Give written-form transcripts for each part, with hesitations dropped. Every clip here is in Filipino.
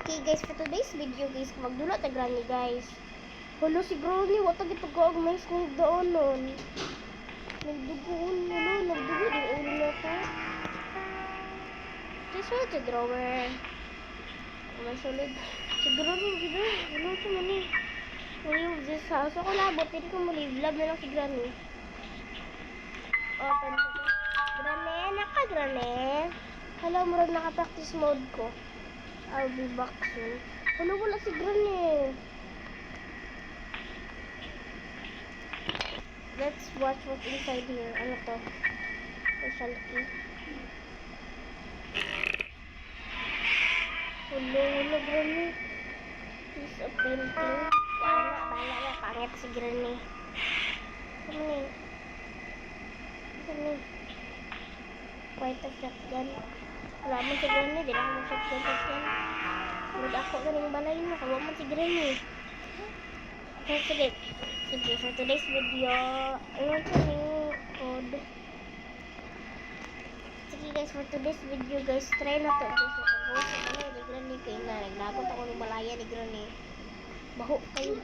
Okay guys, for today's video guys, magdula ta granny guys. Hulo si Granny, wata gito ko ang may snake doon nun. Nagdugoon mo no, nagdugo din ulo na ko. This was the drawer. May solid. Si Granny, gito. Hulo sa mani. Leave this house. Ako labot, hindi ko mo leave. Love na lang si Granny. Open ko. Granny, naka-Granny. Hello, murag naka-practice mode ko. I'll be back soon. Ano wala si Granny? Let's watch what's inside here. Ano to? Special key. Hello, Granny. Piece of painting. Bahala na. Pangit si Granny. Granny. Quite a shotgun. Wala man si Granny, di na ako mag-shotgun. Huwag ako galing balay mo, kawa man si Granny. Okay, sige, for today's video, ano ito yung code? Sige guys, for today's video guys, try na to guys, nakagawa sa balay ni Granny, kaya na, naglagot ako ng malaya ni Granny. Baho kayo,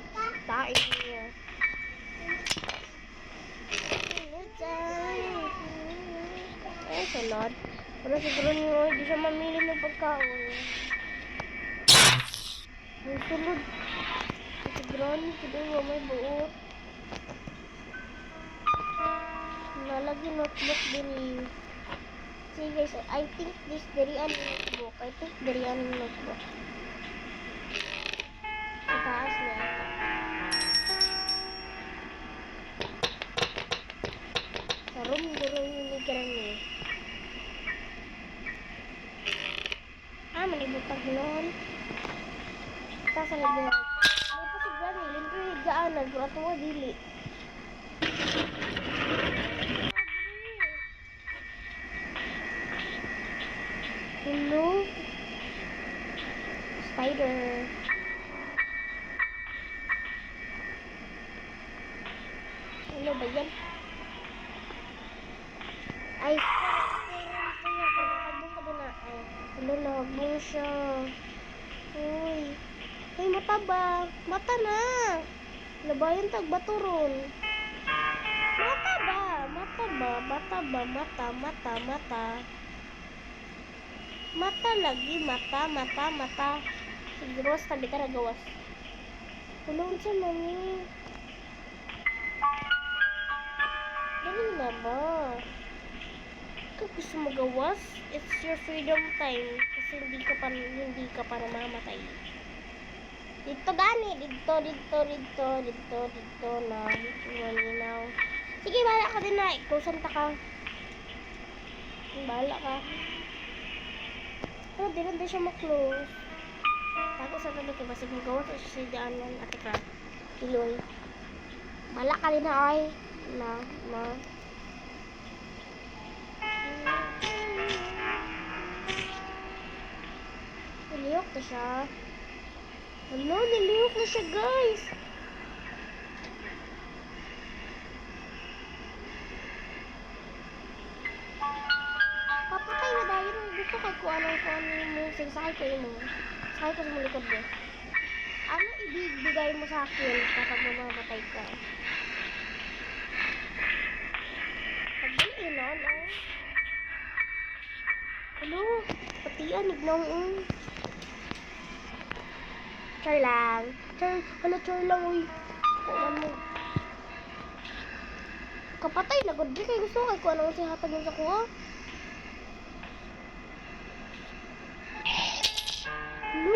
tayo niya. Ay, salad. Wala si Granny, di siya mamili ng pagkaon. Ang sulod. Si Granny, kaya may buot. Nalagi notebook din. See guys, I think this darian notebook. Notebook. Sa taas na ito. Sa room guro yung ni Granny. Manibutang noon. Tapos ang nagbuhat. May pa si Granny. Lintro higaan. Nagbuhat mo dili. Hello? Spider. Hello ba yan? Ay, hello, nagbong siya. Uy. Ay, mata ba? Mata na. Labayan tag baturon. Mata ba? Mata. Mata lagi, mata. Siguro sa tabi ka nagawas. Tulong siya, mami. Dali na ba? Kung gusto mo gawas, it's your freedom time. Kasi hindi ka pa namamatay. Dito gani. Dito na. Malinaw. Sige, bahala ka din na. Ikusan ta ka. Bahala ka. Pero di rin siya mag-close. Tago sa tabi ka. Basig mo gawas o siya daanan. At ka. Iloy. Bahala ka din na ay. Na. Niliyok na siya. Ano? Niliyok na siya, guys. Papatay na dahil gusto kay kung anong mo. Sakay ko yun mo. Sakay ko sa mga likod mo. Ano ibigay mo sa akin kapag mamamatay ka? Pag-baliin na, no? Ano? Patian, ignong. Char lang. Char lang, uy. Kuwan mo. Kapatay na, good kayo gusto kay kung anong sihatag mo sa kuha. Ano?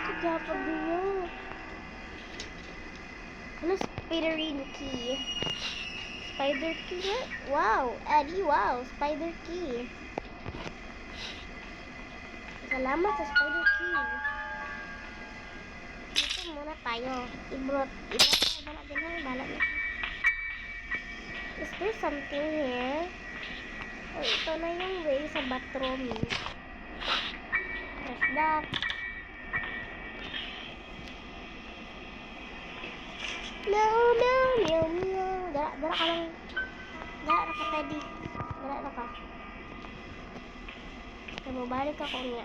Kagapag niya. Ano? Spider key. Spider key na? Wow! Eddie, wow! Spider key. Salamat sa spider key. Dito muna tayo. Ibrot na din ang balat na. Is there something here? Oh, ito na yung way sa bathroom. Press that. Meow. Dara ka lang. Dara ka, Teddy. Dara ka. Mabalik ako niya.